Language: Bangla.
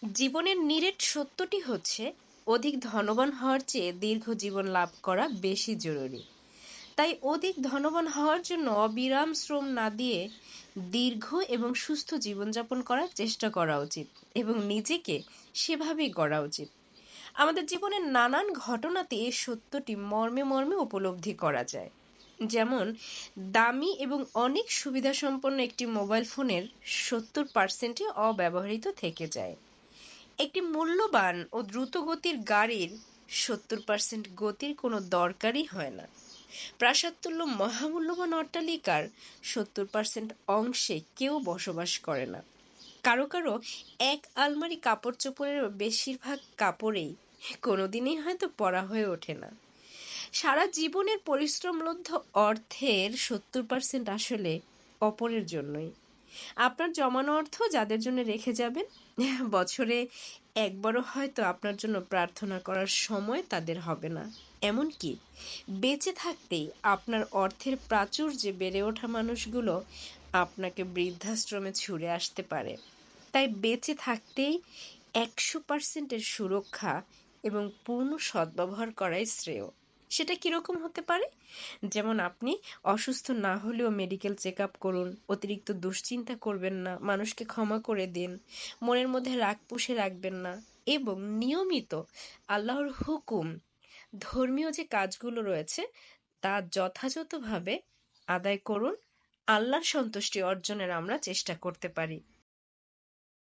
জীবনের নিরেট সত্যটি হচ্ছে অধিক ধনবান হওয়ার চেয়ে দীর্ঘ জীবন লাভ করা বেশি জরুরি। তাই অধিক ধনবান হওয়ার জন্য অবিরাম শ্রম না দিয়ে দীর্ঘ এবং সুস্থ জীবনযাপন করার চেষ্টা করা উচিত এবং নিজেকে সেভাবেই গড়া উচিত। আমাদের জীবনের নানান ঘটনাতে এই সত্যটি মর্মে মর্মে উপলব্ধি করা যায়। যেমন দামি এবং অনেক সুবিধাসম্পন্ন একটি মোবাইল ফোনের 70% অব্যবহৃত থেকে যায়। একটি মূল্যবান ও দ্রুতগতির গাড়ির 70% গতির কোনো দরকারই হয় না। প্রাসাদতুল্য মহামূল্যবান অট্টালিকার 70% অংশে কেউ বসবাস করে না। কারো কারো এক আলমারি কাপড় চোপড়ের বেশিরভাগ কাপড়েই কোনোদিনই হয়তো পরা হয়ে ওঠে না। সারা জীবনের পরিশ্রমলব্ধ অর্থের 70% আসলে অপরের জন্যই। আপনার জমানো অর্থ যাদের জন্য রেখে যাবেন, বছরে একবারও হয়তো আপনার জন্য প্রার্থনা করার সময় তাদের হবে না। এমনকি বেঁচে থাকতেই আপনার অর্থের প্রাচুর্যে বেড়ে ওঠা মানুষগুলো আপনাকে বৃদ্ধাশ্রমে ছুড়ে আসতে পারে। তাই বেঁচে থাকতেই 100%-এর সুরক্ষা এবং পূর্ণ সদ্ব্যবহার করাই শ্রেয়। সেটা কিরকম হতে পারে? যেমন আপনি অসুস্থ না হলেও মেডিকেল চেক আপ করুন, অতিরিক্ত দুশ্চিন্তা করবেন না, মানুষকে ক্ষমা করে দিন, মনের মধ্যে রাগ পুষে রাখবেন না এবং নিয়মিত আল্লাহর হুকুম, ধর্মীয় যে কাজগুলো রয়েছে তা যথাযথভাবে আদায় করুন। আল্লাহর সন্তুষ্টি অর্জনের আমরা চেষ্টা করতে পারি।